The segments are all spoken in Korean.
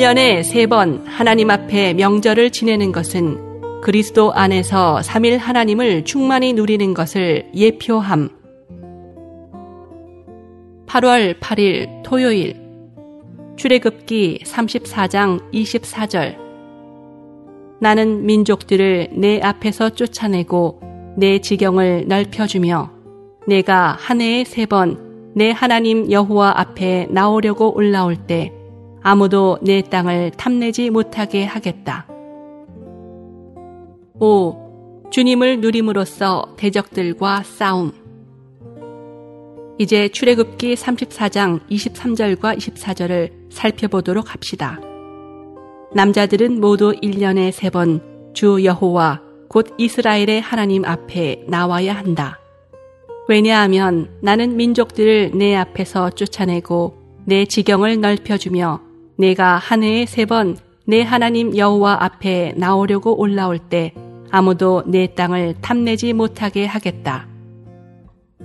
1년에 3번 하나님 앞에 명절을 지내는 것은 그리스도 안에서 3일 하나님을 충만히 누리는 것을 예표함. 8월 8일 토요일 출애굽기 34장 24절. 나는 민족들을 내 앞에서 쫓아내고 내 지경을 넓혀주며 내가 한 해에 3번 내 하나님 여호와 앞에 나오려고 올라올 때 아무도 내 땅을 탐내지 못하게 하겠다. 5. 주님을 누림으로써 대적들과 싸움. 이제 출애굽기 34장 23절과 24절을 살펴보도록 합시다. 남자들은 모두 1년에 3번 주 여호와 곧 이스라엘의 하나님 앞에 나와야 한다. 왜냐하면 나는 민족들을 내 앞에서 쫓아내고 내 지경을 넓혀주며 내가 한 해에 3번 내 하나님 여호와 앞에 나오려고 올라올 때 아무도 내 땅을 탐내지 못하게 하겠다.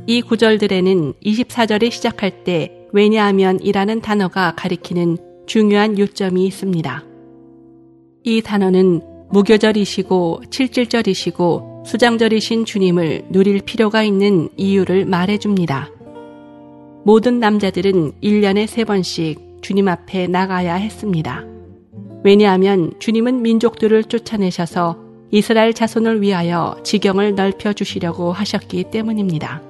이 구절들에는 24절에 시작할 때 왜냐하면 이라는 단어가 가리키는 중요한 요점이 있습니다. 이 단어는 무교절이시고 칠칠절이시고 수장절이신 주님을 누릴 필요가 있는 이유를 말해줍니다. 모든 남자들은 1년에 3번씩 주님 앞에 나가야 했습니다. 왜냐하면 주님은 민족들을 쫓아내셔서 이스라엘 자손을 위하여 지경을 넓혀주시려고 하셨기 때문입니다.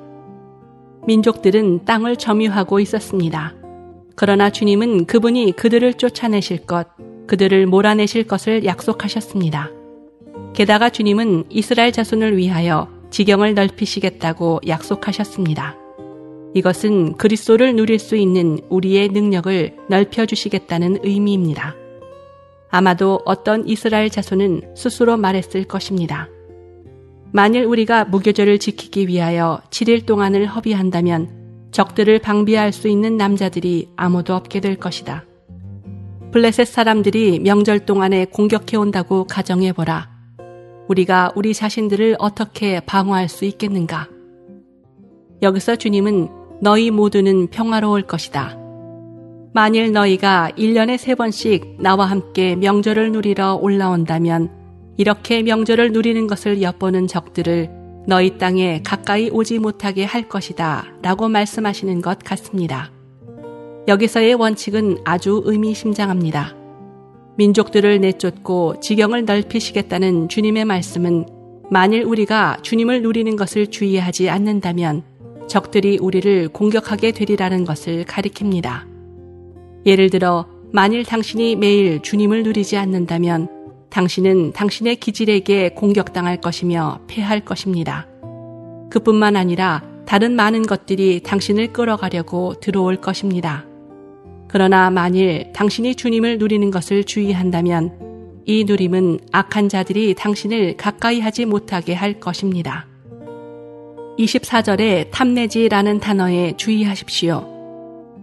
민족들은 땅을 점유하고 있었습니다. 그러나 주님은 그분이 그들을 쫓아내실 것, 그들을 몰아내실 것을 약속하셨습니다. 게다가 주님은 이스라엘 자손을 위하여 지경을 넓히시겠다고 약속하셨습니다. 이것은 그리스도를 누릴 수 있는 우리의 능력을 넓혀주시겠다는 의미입니다. 아마도 어떤 이스라엘 자손은 스스로 말했을 것입니다. 만일 우리가 무교절을 지키기 위하여 7일 동안을 허비한다면 적들을 방비할 수 있는 남자들이 아무도 없게 될 것이다. 블레셋 사람들이 명절 동안에 공격해온다고 가정해보라. 우리가 우리 자신들을 어떻게 방어할 수 있겠는가? 여기서 주님은 너희 모두는 평화로울 것이다. 만일 너희가 1년에 3번씩 나와 함께 명절을 누리러 올라온다면 이렇게 명절을 누리는 것을 엿보는 적들을 너희 땅에 가까이 오지 못하게 할 것이다 라고 말씀하시는 것 같습니다. 여기서의 원칙은 아주 의미심장합니다. 민족들을 내쫓고 지경을 넓히시겠다는 주님의 말씀은 만일 우리가 주님을 누리는 것을 주의하지 않는다면 적들이 우리를 공격하게 되리라는 것을 가리킵니다. 예를 들어 만일 당신이 매일 주님을 누리지 않는다면 당신은 당신의 기질에게 공격당할 것이며 패할 것입니다. 그뿐만 아니라 다른 많은 것들이 당신을 끌어가려고 들어올 것입니다. 그러나 만일 당신이 주님을 누리는 것을 주의한다면 이 누림은 악한 자들이 당신을 가까이 하지 못하게 할 것입니다. 24절에 탐내지라는 단어에 주의하십시오.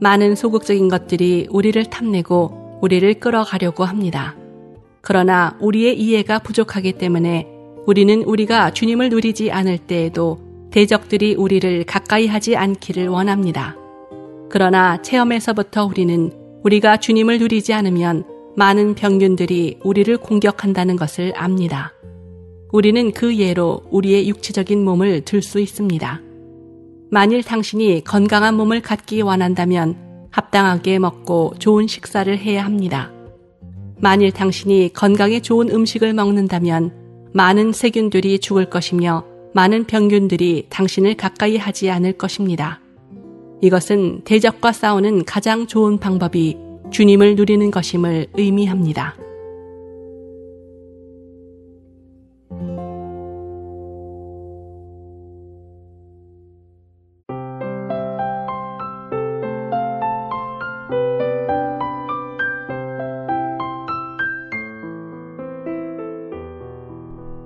많은 소극적인 것들이 우리를 탐내고 우리를 끌어가려고 합니다. 그러나 우리의 이해가 부족하기 때문에 우리는 우리가 주님을 누리지 않을 때에도 대적들이 우리를 가까이 하지 않기를 원합니다. 그러나 체험에서부터 우리는 우리가 주님을 누리지 않으면 많은 병균들이 우리를 공격한다는 것을 압니다. 우리는 그 예로 우리의 육체적인 몸을 들 수 있습니다. 만일 당신이 건강한 몸을 갖기 원한다면 합당하게 먹고 좋은 식사를 해야 합니다. 만일 당신이 건강에 좋은 음식을 먹는다면 많은 세균들이 죽을 것이며 많은 병균들이 당신을 가까이 하지 않을 것입니다. 이것은 대적과 싸우는 가장 좋은 방법이 주님을 누리는 것임을 의미합니다.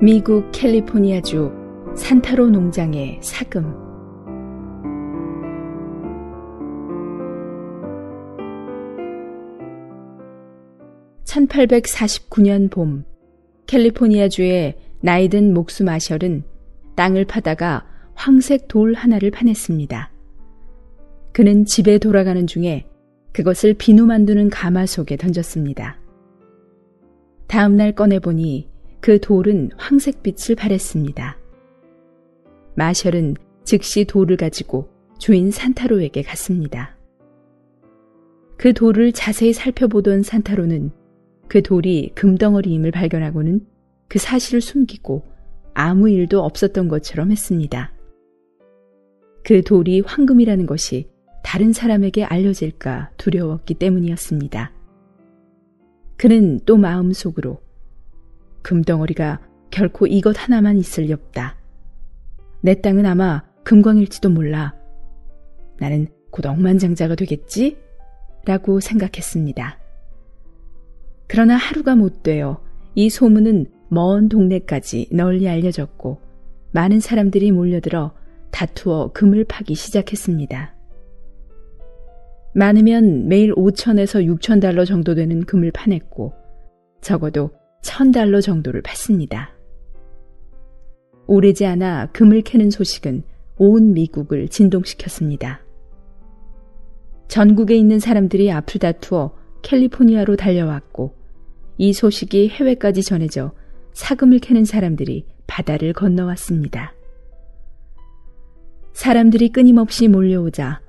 미국 캘리포니아주 산타로 농장의 사금. (1849년) 봄, 캘리포니아주의 나이든 목수 마셜은 땅을 파다가 황색 돌 하나를 파냈습니다. 그는 집에 돌아가는 중에 그것을 비누 만드는 가마속에 던졌습니다. 다음 날 꺼내보니 그 돌은 황색빛을 발했습니다. 마셜은 즉시 돌을 가지고 주인 산타로에게 갔습니다. 그 돌을 자세히 살펴보던 산타로는 그 돌이 금덩어리임을 발견하고는 그 사실을 숨기고 아무 일도 없었던 것처럼 했습니다. 그 돌이 황금이라는 것이 다른 사람에게 알려질까 두려웠기 때문이었습니다. 그는 또 마음속으로 금덩어리가 결코 이것 하나만 있을 리 없다. 내 땅은 아마 금광일지도 몰라. 나는 곧 억만장자가 되겠지? 라고 생각했습니다. 그러나 하루가 못 되어 이 소문은 먼 동네까지 널리 알려졌고 많은 사람들이 몰려들어 다투어 금을 파기 시작했습니다. 많으면 매일 5,000에서 6,000달러 정도 되는 금을 파냈고 적어도 1,000달러 정도를 팠습니다. 오래지 않아 금을 캐는 소식은 온 미국을 진동시켰습니다. 전국에 있는 사람들이 앞을 다투어 캘리포니아로 달려왔고 이 소식이 해외까지 전해져 사금을 캐는 사람들이 바다를 건너왔습니다. 사람들이 끊임없이 몰려오자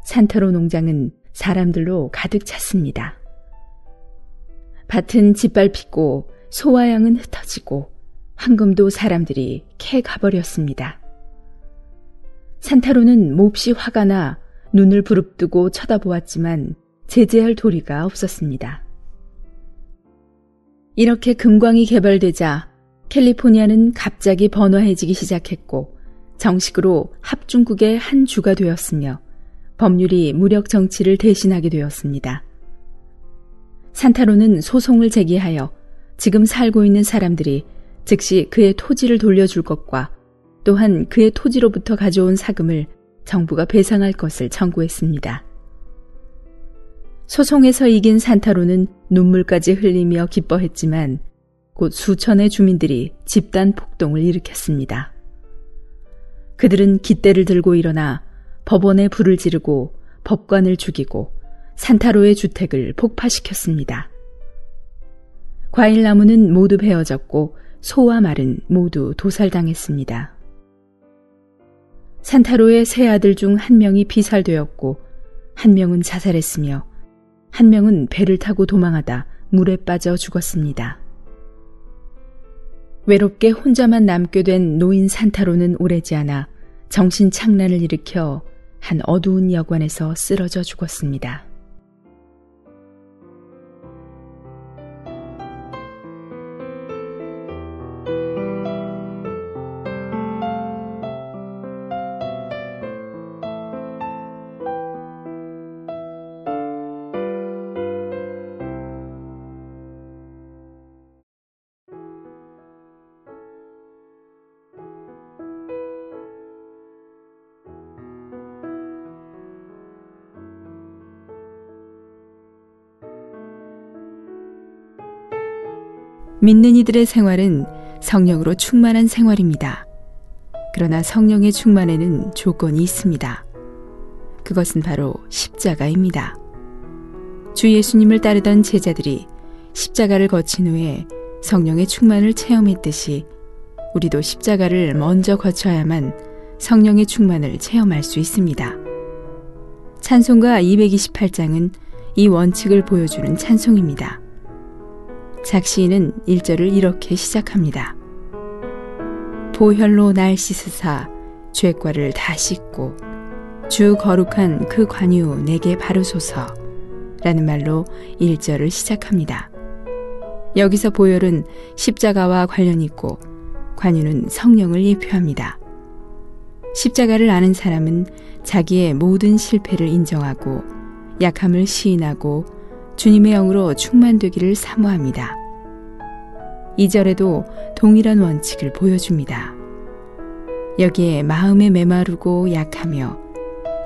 산타로 농장은 사람들로 가득 찼습니다. 밭은 짓밟히고 소와 양은 흩어지고 황금도 사람들이 캐 가버렸습니다. 산타로는 몹시 화가 나 눈을 부릅뜨고 쳐다보았지만 제재할 도리가 없었습니다. 이렇게 금광이 개발되자 캘리포니아는 갑자기 번화해지기 시작했고 정식으로 합중국의 한 주가 되었으며 법률이 무력 정치를 대신하게 되었습니다. 산타로는 소송을 제기하여 지금 살고 있는 사람들이 즉시 그의 토지를 돌려줄 것과 또한 그의 토지로부터 가져온 사금을 정부가 배상할 것을 청구했습니다. 소송에서 이긴 산타로는 눈물까지 흘리며 기뻐했지만 곧 수천의 주민들이 집단 폭동을 일으켰습니다. 그들은 깃대를 들고 일어나 법원에 불을 지르고 법관을 죽이고 산타로의 주택을 폭파시켰습니다. 과일나무는 모두 베어졌고 소와 말은 모두 도살당했습니다. 산타로의 세 아들 중 한 명이 피살되었고 한 명은 자살했으며 한 명은 배를 타고 도망하다 물에 빠져 죽었습니다. 외롭게 혼자만 남게 된 노인 산타로는 오래지 않아 정신착란을 일으켜 한 어두운 여관에서 쓰러져 죽었습니다. 믿는 이들의 생활은 성령으로 충만한 생활입니다. 그러나 성령의 충만에는 조건이 있습니다. 그것은 바로 십자가입니다. 주 예수님을 따르던 제자들이 십자가를 거친 후에 성령의 충만을 체험했듯이 우리도 십자가를 먼저 거쳐야만 성령의 충만을 체험할 수 있습니다. 찬송가 228장은 이 원칙을 보여주는 찬송입니다. 작시인은 1절을 이렇게 시작합니다. 보혈로 날 씻으사 죄과를 다 씻고 주 거룩한 그 관유 내게 바르소서 라는 말로 1절을 시작합니다. 여기서 보혈은 십자가와 관련이 있고 관유는 성령을 예표합니다. 십자가를 아는 사람은 자기의 모든 실패를 인정하고 약함을 시인하고 주님의 영으로 충만되기를 사모합니다. 2절에도 동일한 원칙을 보여줍니다. 여기에 마음에 메마르고 약하며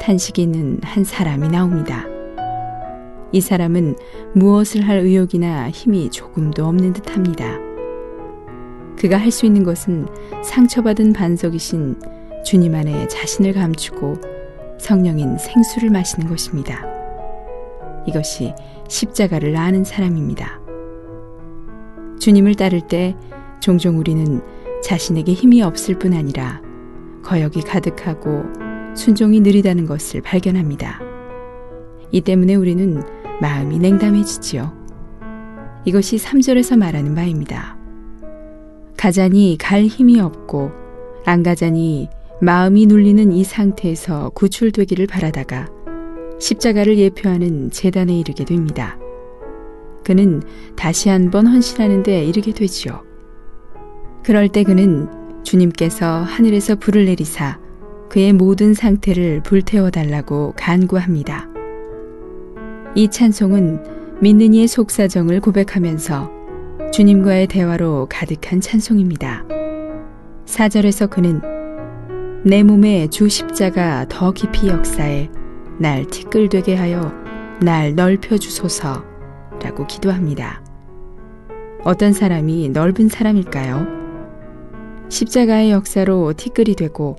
탄식이 있는 한 사람이 나옵니다. 이 사람은 무엇을 할 의욕이나 힘이 조금도 없는 듯합니다. 그가 할 수 있는 것은 상처받은 반석이신 주님 안에 자신을 감추고 성령인 생수를 마시는 것입니다. 이것이 십자가를 아는 사람입니다. 주님을 따를 때 종종 우리는 자신에게 힘이 없을 뿐 아니라 거역이 가득하고 순종이 느리다는 것을 발견합니다. 이 때문에 우리는 마음이 냉담해지지요. 이것이 3절에서 말하는 바입니다. 가자니 갈 힘이 없고 안 가자니 마음이 눌리는 이 상태에서 구출되기를 바라다가 십자가를 예표하는 제단에 이르게 됩니다. 그는 다시 한번 헌신하는 데 이르게 되지요. 그럴 때 그는 주님께서 하늘에서 불을 내리사 그의 모든 상태를 불태워달라고 간구합니다. 이 찬송은 믿는 이의 속사정을 고백하면서 주님과의 대화로 가득한 찬송입니다. 4절에서 그는 내 몸에 주 십자가 더 깊이 역사해 날 티끌되게 하여 날 넓혀주소서 라고 기도합니다. 어떤 사람이 넓은 사람일까요? 십자가의 역사로 티끌이 되고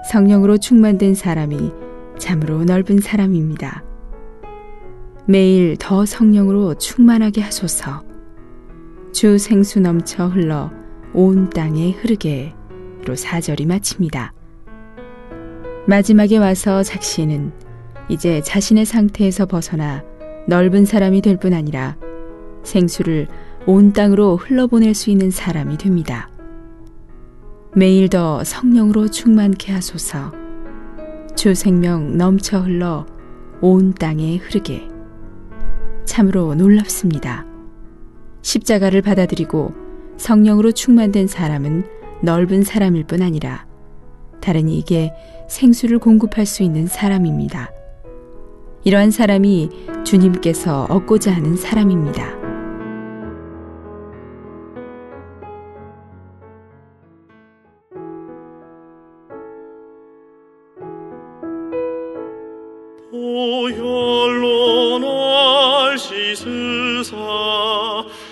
성령으로 충만된 사람이 참으로 넓은 사람입니다. 매일 더 성령으로 충만하게 하소서. 주 생수 넘쳐 흘러 온 땅에 흐르게로 4절이 마칩니다. 마지막에 와서 작시는 이제 자신의 상태에서 벗어나 넓은 사람이 될 뿐 아니라 생수를 온 땅으로 흘러보낼 수 있는 사람이 됩니다. 매일 더 성령으로 충만케 하소서. 주 생명 넘쳐 흘러 온 땅에 흐르게. 참으로 놀랍습니다. 십자가를 받아들이고 성령으로 충만된 사람은 넓은 사람일 뿐 아니라 다른 이에게 생수를 공급할 수 있는 사람입니다. 이러한 사람이 주님께서 얻고자 하는 사람입니다. 보혈로 날 씻으사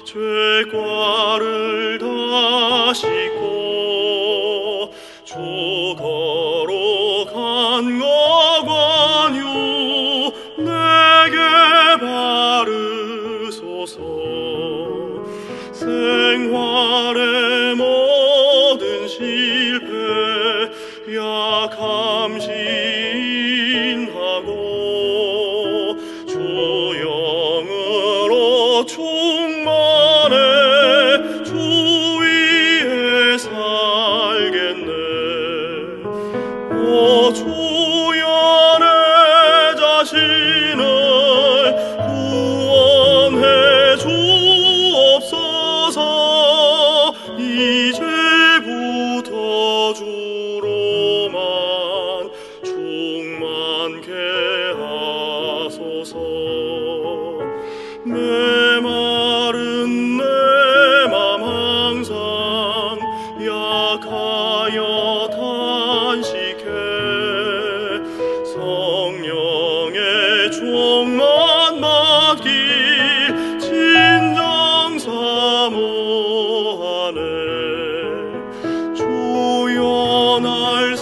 죄과를 다 씻고 주 거룩한 거관유 내게 바르소서. 생활의 모든 실패 약함 시인하고 주 영으로 충만해 주 위에 살겠네. 오 주여 내 자신을 구원해 주옵소서. 이제부터 주로만 충만케 하소서. 메마른 내 맘 항상 약하여 탄식해 성령의 종만 맡길 진정 사모하네. 주여 날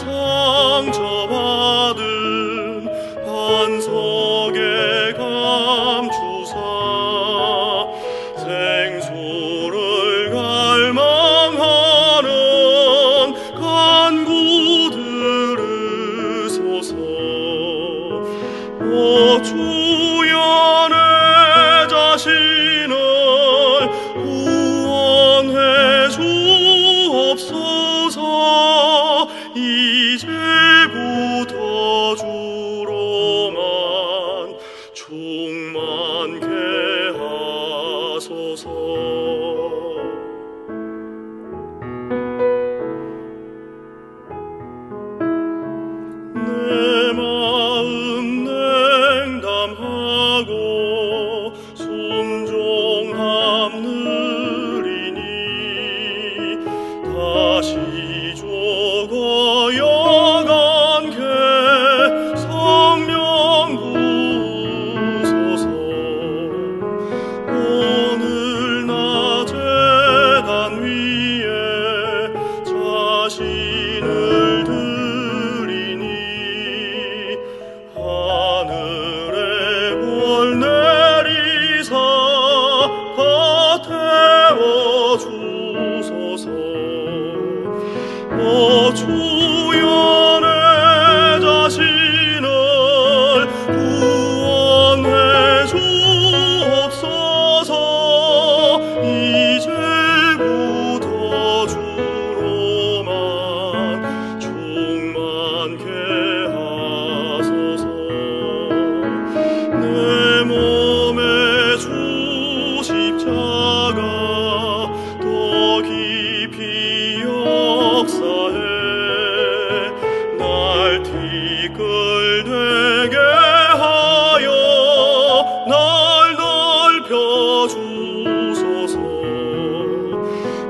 상처받은 반석에 감추사 생수를 갈망하는 간구 들으소서. 오 주여 내 자신을 구원해 주옵소서. 이제부터 주로만 충만케 하소서. 내 마음 냉담하고 순종함 느리니 다시 죽어여간게 성령 부소서. 오늘 나 제단 위에 자신을 드리니 하늘에 불 내리사 다 태워 주소서. 오 주여 내 자신을 구원해 주옵소서. 이제부터 주로만 충만케 하소서. 내 몸에 주 십자가 더 깊이 역사해 날 티끌되게 하여 날 넓혀 주소서.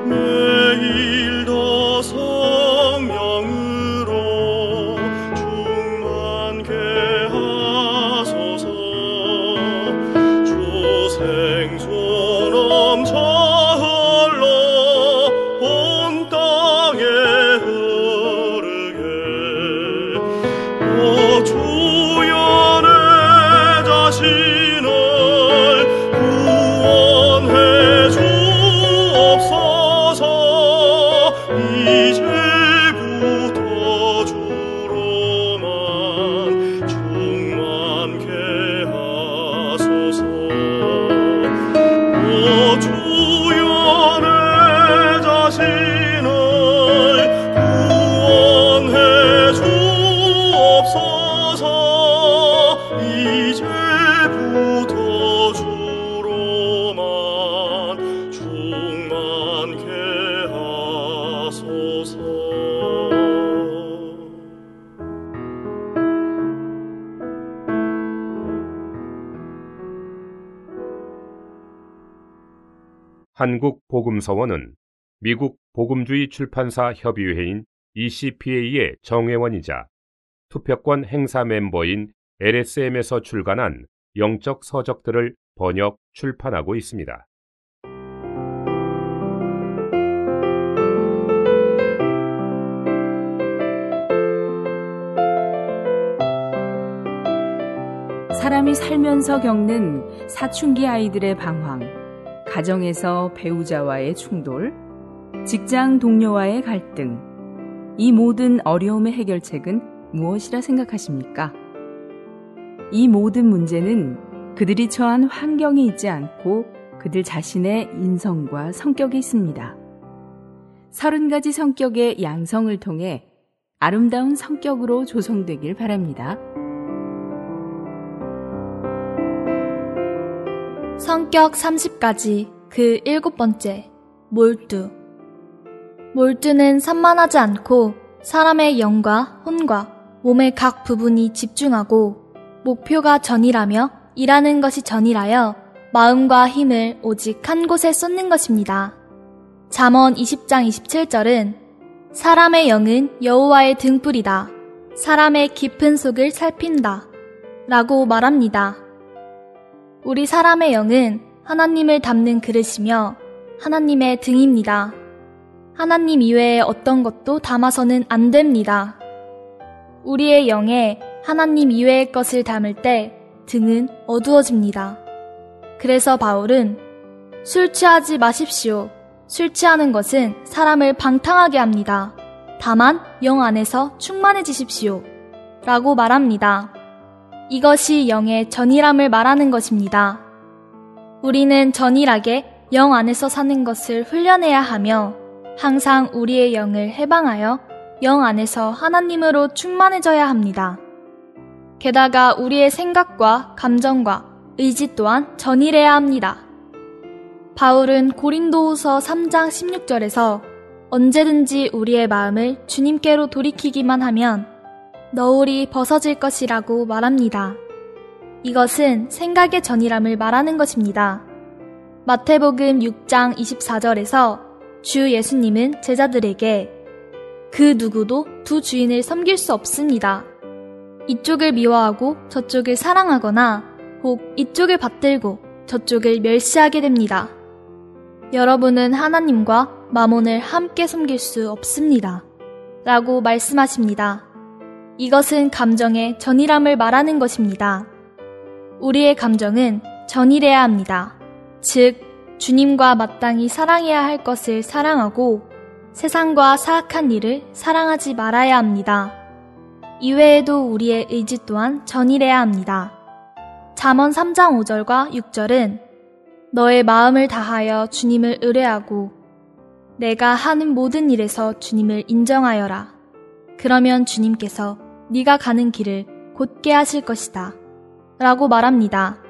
매일 더 성령으로 충만케 하소서. 주 생수 넘쳐 흘러 온 땅에 흐르게. 오 주여 내 자신을 구원해 주옵소서. 이제부터 주로만 충만케 하소서. 오 주여 내 자신을 구원해 주옵소서. 이제부터 주로만 충만케 하소서. 한국 복음서원은 미국 복음주의 출판사 협의회인 ECPA의 정회원이자 투표권 행사 멤버인 LSM에서 출간한 영적 서적들을 번역, 출판하고 있습니다. 사람이 살면서 겪는 사춘기 아이들의 방황, 가정에서 배우자와의 충돌, 직장 동료와의 갈등, 이 모든 어려움의 해결책은 무엇이라 생각하십니까? 이 모든 문제는 그들이 처한 환경에 있지 않고 그들 자신의 인성과 성격에 있습니다. 30가지 성격의 양성을 통해 아름다운 성격으로 조성되길 바랍니다. 성격 30가지 그 7번째, 몰두. 몰두는 산만하지 않고 사람의 영과 혼과 몸의 각 부분이 집중하고 목표가 전이라며 일하는 것이 전이라여 마음과 힘을 오직 한 곳에 쏟는 것입니다. 잠언 20장 27절은 사람의 영은 여호와의 등불이다. 사람의 깊은 속을 살핀다. 라고 말합니다. 우리 사람의 영은 하나님을 담는 그릇이며 하나님의 등입니다. 하나님 이외에 어떤 것도 담아서는 안 됩니다. 우리의 영에 하나님 이외의 것을 담을 때 등은 어두워집니다. 그래서 바울은 술 취하지 마십시오. 술 취하는 것은 사람을 방탕하게 합니다. 다만 영 안에서 충만해지십시오. 라고 말합니다. 이것이 영의 전일함을 말하는 것입니다. 우리는 전일하게 영 안에서 사는 것을 훈련해야 하며 항상 우리의 영을 해방하여 영 안에서 하나님으로 충만해져야 합니다. 게다가 우리의 생각과 감정과 의지 또한 전일해야 합니다. 바울은 고린도후서 3장 16절에서 언제든지 우리의 마음을 주님께로 돌이키기만 하면 너울이 벗어질 것이라고 말합니다. 이것은 생각의 전이람을 말하는 것입니다. 마태복음 6장 24절에서 주 예수님은 제자들에게 그 누구도 두 주인을 섬길 수 없습니다. 이쪽을 미워하고 저쪽을 사랑하거나 혹 이쪽을 받들고 저쪽을 멸시하게 됩니다. 여러분은 하나님과 마몬을 함께 섬길 수 없습니다. 라고 말씀하십니다. 이것은 감정의 전일함을 말하는 것입니다. 우리의 감정은 전일해야 합니다. 즉, 주님과 마땅히 사랑해야 할 것을 사랑하고 세상과 사악한 일을 사랑하지 말아야 합니다. 이외에도 우리의 의지 또한 전이래야 합니다. 잠언 3장 5절과 6절은 너의 마음을 다하여 주님을 의뢰하고 내가 하는 모든 일에서 주님을 인정하여라. 그러면 주님께서 네가 가는 길을 곧게 하실 것이다. 라고 말합니다.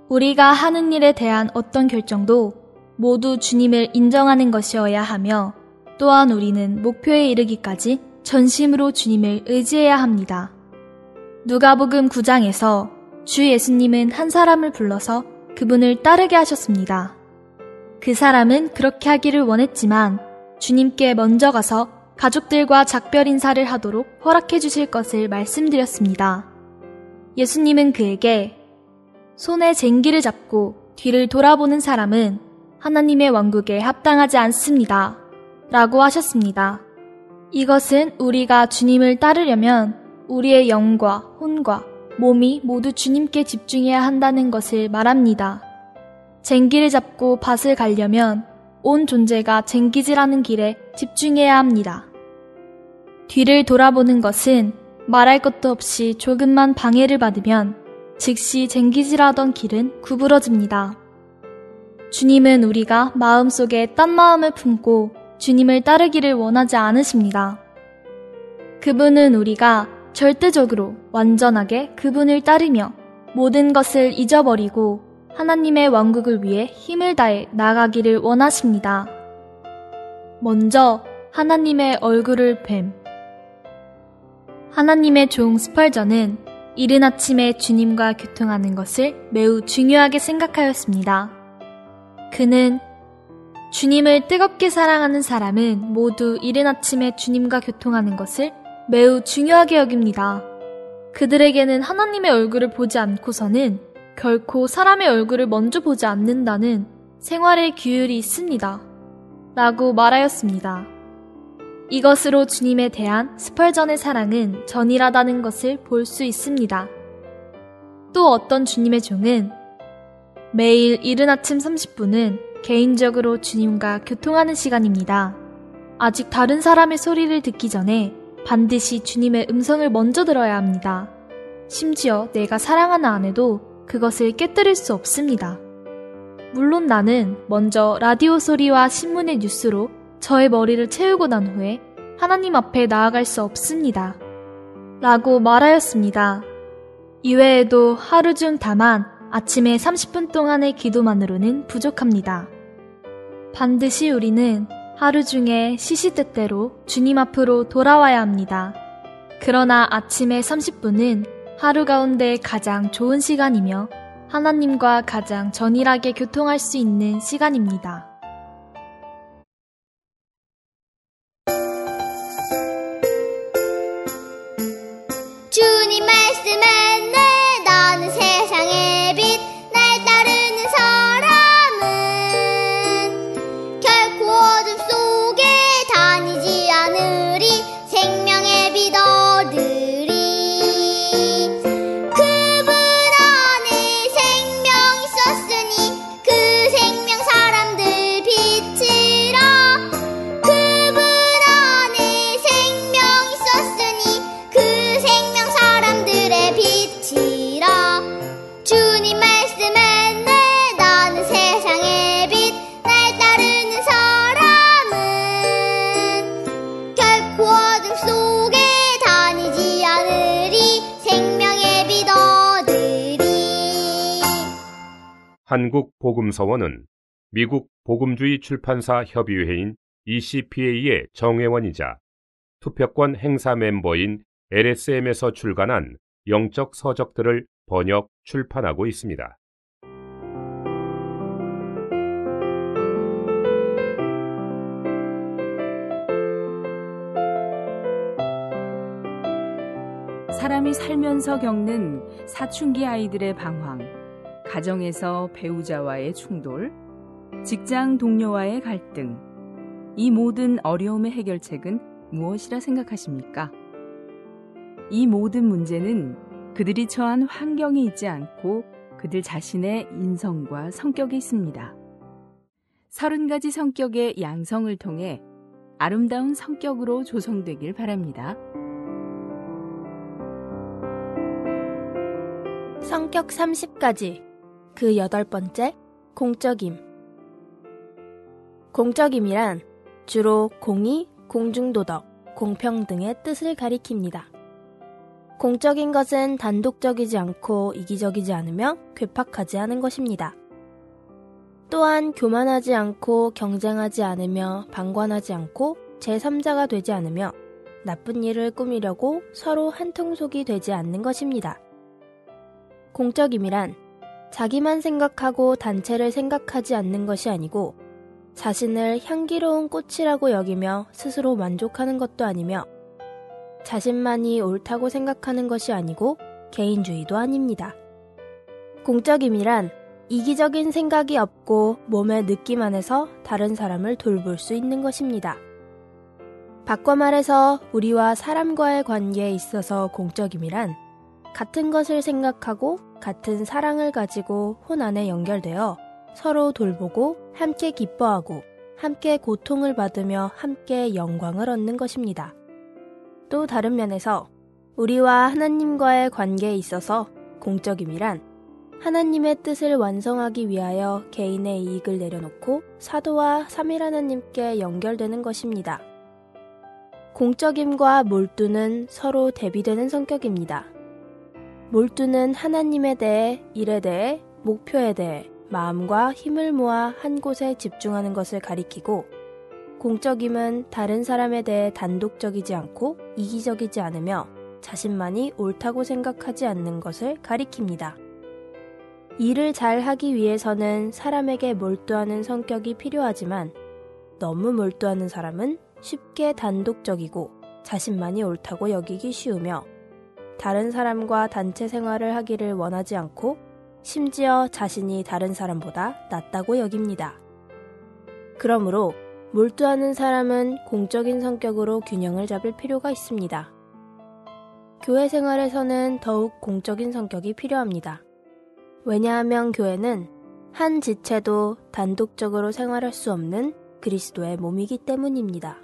우리가 하는 일에 대한 어떤 결정도 모두 주님을 인정하는 것이어야 하며 또한 우리는 목표에 이르기까지 전심으로 주님을 의지해야 합니다. 누가복음 9장에서 주 예수님은 한 사람을 불러서 그분을 따르게 하셨습니다. 그 사람은 그렇게 하기를 원했지만 주님께 먼저 가서 가족들과 작별 인사를 하도록 허락해 주실 것을 말씀드렸습니다. 예수님은 그에게 손에 쟁기를 잡고 뒤를 돌아보는 사람은 하나님의 왕국에 합당하지 않습니다. 라고 하셨습니다. 이것은 우리가 주님을 따르려면 우리의 영과 혼과 몸이 모두 주님께 집중해야 한다는 것을 말합니다. 쟁기를 잡고 밭을 가려면 온 존재가 쟁기질하는 길에 집중해야 합니다. 뒤를 돌아보는 것은 말할 것도 없이 조금만 방해를 받으면 즉시 쟁기질하던 길은 구부러집니다. 주님은 우리가 마음속에 딴 마음을 품고 주님을 따르기를 원하지 않으십니다. 그분은 우리가 절대적으로 완전하게 그분을 따르며 모든 것을 잊어버리고 하나님의 왕국을 위해 힘을 다해 나아가기를 원하십니다. 먼저 하나님의 얼굴을 뱀. 하나님의 종 스펄전은 이른 아침에 주님과 교통하는 것을 매우 중요하게 생각하였습니다. 그는 주님을 뜨겁게 사랑하는 사람은 모두 이른 아침에 주님과 교통하는 것을 매우 중요하게 여깁니다. 그들에게는 하나님의 얼굴을 보지 않고서는 결코 사람의 얼굴을 먼저 보지 않는다는 생활의 규율이 있습니다. 라고 말하였습니다. 이것으로 주님에 대한 스펄전의 사랑은 전이라다는 것을 볼 수 있습니다. 또 어떤 주님의 종은 매일 이른 아침 30분은 개인적으로 주님과 교통하는 시간입니다. 아직 다른 사람의 소리를 듣기 전에 반드시 주님의 음성을 먼저 들어야 합니다. 심지어 내가 사랑하는 아내도 그것을 깨뜨릴 수 없습니다. 물론 나는 먼저 라디오 소리와 신문의 뉴스로 저의 머리를 채우고 난 후에 하나님 앞에 나아갈 수 없습니다. 라고 말하였습니다. 이외에도 하루 중 다만 아침에 30분 동안의 기도만으로는 부족합니다. 반드시 우리는 하루 중에 시시때때로 주님 앞으로 돌아와야 합니다. 그러나 아침에 30분은 하루 가운데 가장 좋은 시간이며 하나님과 가장 전일하게 교통할 수 있는 시간입니다. 주님 말씀에 내 나는 세상의 빛 날 따르는 사람은 결코 어둠 속에 다니지 않으리 생명의 빛 얻으리 그분 안에 생명이 있었으니 그 생명 사람들 빛이라 그분 안에 생명이 있었으니 그 생명 사람들의 빛이라 주님 말씀에 내 나는 세상의 빛 날 따르는 사람은 결코 어둠 속에 다니지 않으리 생명의 빛 얻으리 한국 복음서원은 미국 복음주의 출판사 협의회인 ECPA의 정회원이자 투표권 행사 멤버인 LSM에서 출간한 영적 서적들을 번역, 출판하고 있습니다. 사람이 살면서 겪는 사춘기 아이들의 방황, 가정에서 배우자와의 충돌, 직장 동료와의 갈등, 이 모든 어려움의 해결책은 무엇이라 생각하십니까? 이 모든 문제는 그들이 처한 환경에 있지 않고 그들 자신의 인성과 성격에 있습니다. 30가지 성격의 양성을 통해 아름다운 성격으로 조성되길 바랍니다. 성격 30가지. 그 8번째, 공적임. 공적임이란 주로 공의, 공중도덕, 공평등의 뜻을 가리킵니다. 공적인 것은 단독적이지 않고 이기적이지 않으며 괴팍하지 않은 것입니다. 또한 교만하지 않고 경쟁하지 않으며 방관하지 않고 제3자가 되지 않으며 나쁜 일을 꾸미려고 서로 한통속이 되지 않는 것입니다. 공적임이란 자기만 생각하고 단체를 생각하지 않는 것이 아니고 자신을 향기로운 꽃이라고 여기며 스스로 만족하는 것도 아니며 자신만이 옳다고 생각하는 것이 아니고 개인주의도 아닙니다. 공적임이란 이기적인 생각이 없고 몸의 느낌 안에서 다른 사람을 돌볼 수 있는 것입니다. 바꿔 말해서 우리와 사람과의 관계에 있어서 공적임이란 같은 것을 생각하고 같은 사랑을 가지고 혼 안에 연결되어 서로 돌보고 함께 기뻐하고 함께 고통을 받으며 함께 영광을 얻는 것입니다. 또 다른 면에서 우리와 하나님과의 관계에 있어서 공적임이란 하나님의 뜻을 완성하기 위하여 개인의 이익을 내려놓고 사도와 삼위 하나님께 연결되는 것입니다. 공적임과 몰두는 서로 대비되는 성격입니다. 몰두는 하나님에 대해, 일에 대해, 목표에 대해 마음과 힘을 모아 한 곳에 집중하는 것을 가리키고 공적임은 다른 사람에 대해 단독적이지 않고 이기적이지 않으며 자신만이 옳다고 생각하지 않는 것을 가리킵니다. 일을 잘 하기 위해서는 사람에게 몰두하는 성격이 필요하지만 너무 몰두하는 사람은 쉽게 단독적이고 자신만이 옳다고 여기기 쉬우며 다른 사람과 단체 생활을 하기를 원하지 않고 심지어 자신이 다른 사람보다 낫다고 여깁니다. 그러므로 몰두하는 사람은 공적인 성격으로 균형을 잡을 필요가 있습니다. 교회 생활에서는 더욱 공적인 성격이 필요합니다. 왜냐하면 교회는 한 지체도 단독적으로 생활할 수 없는 그리스도의 몸이기 때문입니다.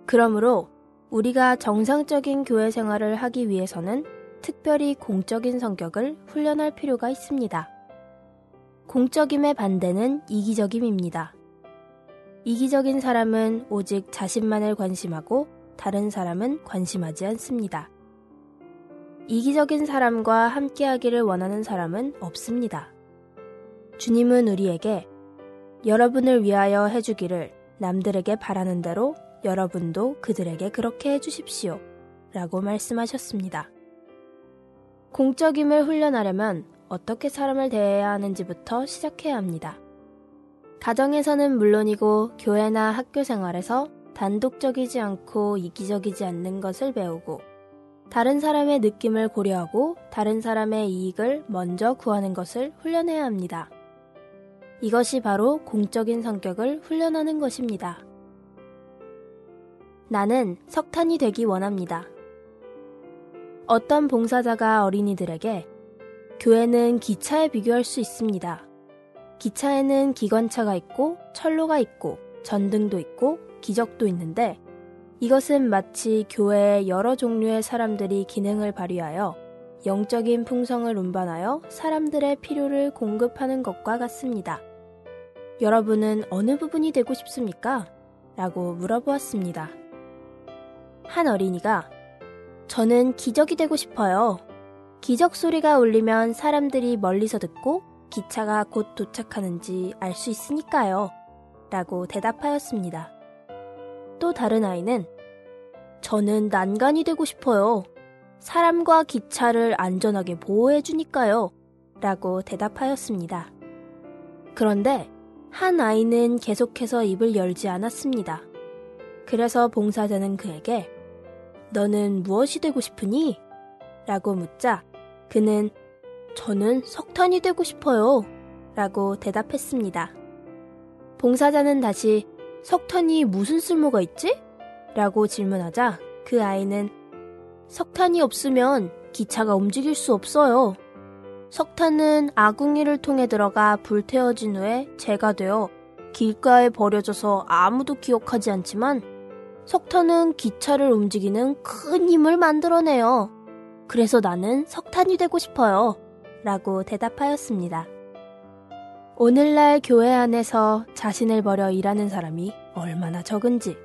그러므로 우리가 정상적인 교회 생활을 하기 위해서는 특별히 공적인 성격을 훈련할 필요가 있습니다. 공적임의 반대는 이기적임입니다. 이기적인 사람은 오직 자신만을 관심하고 다른 사람은 관심하지 않습니다. 이기적인 사람과 함께하기를 원하는 사람은 없습니다. 주님은 우리에게 여러분을 위하여 해주기를 남들에게 바라는 대로 여러분도 그들에게 그렇게 해주십시오 라고 말씀하셨습니다. 공적임을 훈련하려면 어떻게 사람을 대해야 하는지부터 시작해야 합니다. 가정에서는 물론이고 교회나 학교 생활에서 단독적이지 않고 이기적이지 않는 것을 배우고 다른 사람의 느낌을 고려하고 다른 사람의 이익을 먼저 구하는 것을 훈련해야 합니다. 이것이 바로 공적인 성격을 훈련하는 것입니다. 나는 석탄이 되기 원합니다. 어떤 봉사자가 어린이들에게 교회는 기차에 비교할 수 있습니다. 기차에는 기관차가 있고 철로가 있고 전등도 있고 기적도 있는데 이것은 마치 교회의 여러 종류의 사람들이 기능을 발휘하여 영적인 풍성을 운반하여 사람들의 필요를 공급하는 것과 같습니다. 여러분은 어느 부분이 되고 싶습니까? 라고 물어보았습니다. 한 어린이가 저는 기적이 되고 싶어요. 기적 소리가 울리면 사람들이 멀리서 듣고 기차가 곧 도착하는지 알 수 있으니까요. 라고 대답하였습니다. 또 다른 아이는 저는 난간이 되고 싶어요. 사람과 기차를 안전하게 보호해주니까요. 라고 대답하였습니다. 그런데 한 아이는 계속해서 입을 열지 않았습니다. 그래서 봉사자는 그에게 너는 무엇이 되고 싶으니? 라고 묻자 그는 저는 석탄이 되고 싶어요. 라고 대답했습니다. 봉사자는 다시 석탄이 무슨 쓸모가 있지? 라고 질문하자 그 아이는 석탄이 없으면 기차가 움직일 수 없어요. 석탄은 아궁이를 통해 들어가 불태워진 후에 재가 되어 길가에 버려져서 아무도 기억하지 않지만 석탄은 기차를 움직이는 큰 힘을 만들어내요. 그래서 나는 석탄이 되고 싶어요. 라고 대답하였습니다. 오늘날 교회 안에서 자신을 버려 일하는 사람이 얼마나 적은지,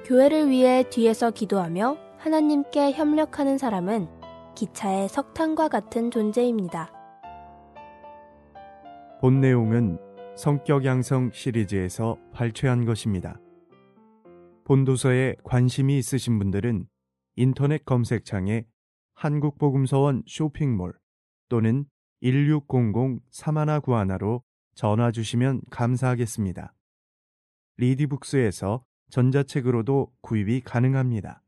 교회를 위해 뒤에서 기도하며 하나님께 협력하는 사람은 기차의 석탄과 같은 존재입니다. 본 내용은 성격 양성 시리즈에서 발췌한 것입니다. 본도서에 관심이 있으신 분들은 인터넷 검색창에 한국복음서원 쇼핑몰 또는 1600-3191로 전화 주시면 감사하겠습니다. 리디북스에서 전자책으로도 구입이 가능합니다.